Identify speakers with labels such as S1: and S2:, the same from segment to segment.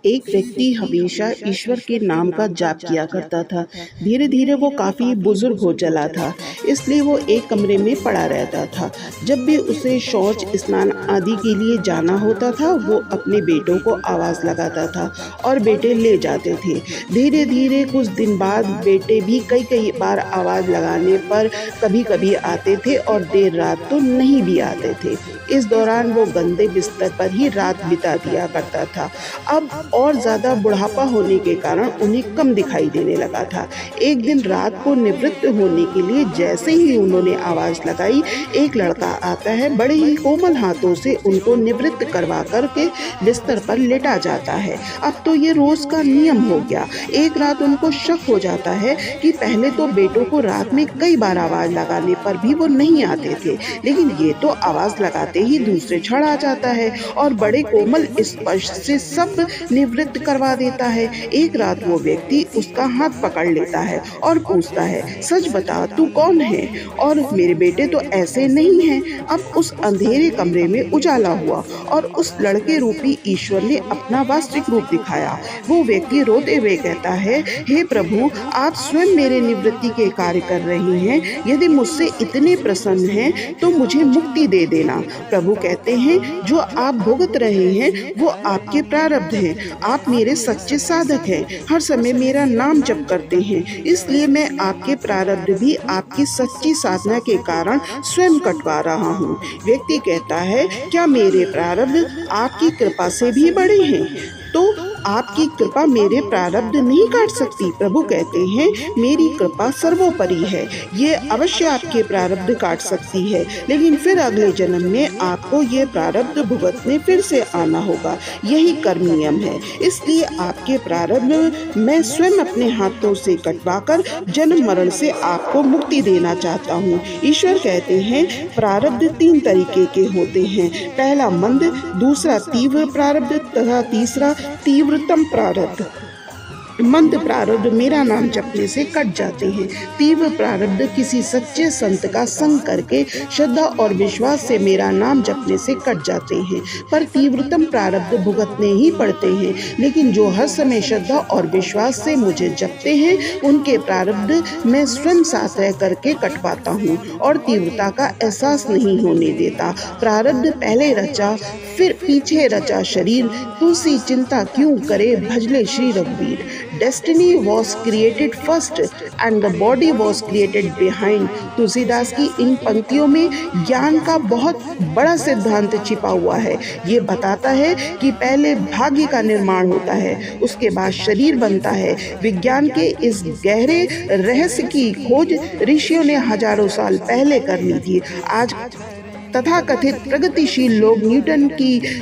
S1: एक व्यक्ति हमेशा ईश्वर के नाम का जाप किया करता था। धीरे धीरे वो काफ़ी बुजुर्ग हो चला था, इसलिए वो एक कमरे में पड़ा रहता था। जब भी उसे शौच स्नान आदि के लिए जाना होता था, वो अपने बेटों को आवाज़ लगाता था और बेटे ले जाते थे। धीरे धीरे कुछ दिन बाद बेटे भी कई कई बार आवाज़ लगाने पर कभी कभी आते थे और देर रात तो नहीं भी आते थे। इस दौरान वो गंदे बिस्तर पर ही रात बिता दिया करता था। अब और ज़्यादा बुढ़ापा होने के कारण उन्हें कम दिखाई देने लगा था। एक दिन रात को निवृत्त होने के लिए जैसे ही उन्होंने आवाज़ लगाई, एक लड़का आता है, बड़े ही कोमल हाथों से उनको निवृत्त करवा करके बिस्तर पर लेटा जाता है। अब तो ये रोज़ का नियम हो गया। एक रात उनको शक हो जाता है कि पहले तो बेटों को रात में कई बार आवाज़ लगाने पर भी वो नहीं आते थे, लेकिन ये तो आवाज़ लगाते ही दूसरे क्षण आ जाता है और बड़े कोमल स्पर्श से सब निवृत्त करवा देता है। एक रात वो व्यक्ति उसका हाथ पकड़ लेता है और पूछता है, सच बता तू कौन है? और मेरे बेटे तो ऐसे नहीं हैं। अब उस अंधेरे कमरे में उजाला हुआ और उस लड़के रूपी ईश्वर ने अपना वास्तविक रूप दिखाया। वो व्यक्ति रोते हुए कहता है, हे प्रभु, आप स्वयं मेरे निवृत्ति के कार्य कर रहे हैं। यदि मुझसे इतने प्रसन्न हैं तो मुझे मुक्ति दे देना। प्रभु कहते हैं, जो आप भुगत रहे हैं वो आपके प्रारब्ध हैं। आप मेरे सच्चे साधक हैं, हर समय मेरा नाम जप करते हैं, इसलिए मैं आपके प्रारब्ध भी आपकी सच्ची साधना के कारण स्वयं कटवा रहा हूँ। व्यक्ति कहता है, क्या मेरे प्रारब्ध आपकी कृपा से भी बड़े हैं? तो आपकी कृपा मेरे प्रारब्ध नहीं काट सकती। प्रभु कहते हैं, मेरी कृपा सर्वोपरि है, ये अवश्य आपके प्रारब्ध काट सकती है, लेकिन फिर अगले जन्म में आपको ये प्रारब्ध भुगतने फिर से आना होगा। यही कर्म नियम है, इसलिए आपके प्रारब्ध मैं स्वयं अपने हाथों से कटवाकर जन्म मरण से आपको मुक्ति देना चाहता हूँ। ईश्वर कहते हैं, प्रारब्ध 3 तरीके के होते हैं। पहला मंद, दूसरा तीव्र प्रारब्ध तथा तीसरा तीव्रतम प्रारब्ध। मंद प्रारब्ध मेरा नाम जपने से कट जाते हैं। तीव्र प्रारब्ध किसी सच्चे संत का संग करके श्रद्धा और विश्वास से मेरा नाम जपने से कट जाते हैं। पर तीव्रतम प्रारब्ध भुगतने ही पड़ते हैं, लेकिन जो हर समय श्रद्धा और विश्वास से मुझे जपते हैं उनके प्रारब्ध मैं स्वयं साथ रह करके कटवाता हूँ और तीव्रता का एहसास नहीं होने देता। प्रारब्ध पहले रचा फिर पीछे रचा शरीर, तुलसी चिंता क्यों करे भजले श्री रघुवीर। Destiny was created first and the body was created behind। Tulsidas की इन पंक्तियों में ज्ञान का बहुत बड़ा सिद्धांत छिपा हुआ है। ये बताता है कि पहले भाग्य का निर्माण होता है, उसके बाद शरीर बनता है। विज्ञान के इस गहरे रहस्य की खोज ऋषियों ने हजारों साल पहले कर ली थी। आज तथाकथित प्रगतिशील लोग न्यूटन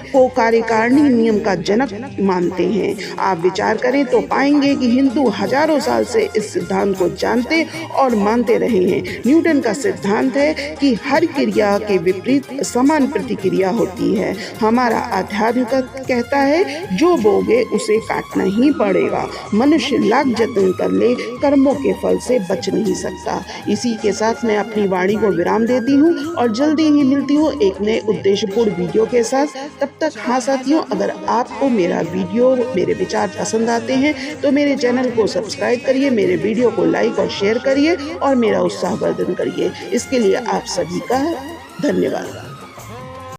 S1: को कार्यकारिणी नियम का जनक मानते हैं। आप विचार करें तो पाएंगे कि हिंदू हजारों साल से इस सिद्धांत को जानते और मानते रहे हैं। न्यूटन का सिद्धांत है कि हर क्रिया के विपरीत समान प्रतिक्रिया होती है। हमारा अध्यात्म कहता है, जो बोगे उसे काटना ही पड़ेगा। मनुष्य लाख जतन कर ले, कर्मों के फल से बच नहीं सकता। इसी के साथ मैं अपनी वाणी को विराम देती हूँ और जल्दी ही मिलती हूँ एक नए उद्देश्यपूर्ण वीडियो के साथ। तब तक हाँ साथियों, अगर आपको मेरा वीडियो, मेरे विचार पसंद आते हैं तो मेरे चैनल को सब्सक्राइब करिए, मेरे वीडियो को लाइक और शेयर करिए और मेरा उत्साहवर्धन करिए। इसके लिए आप सभी का धन्यवाद।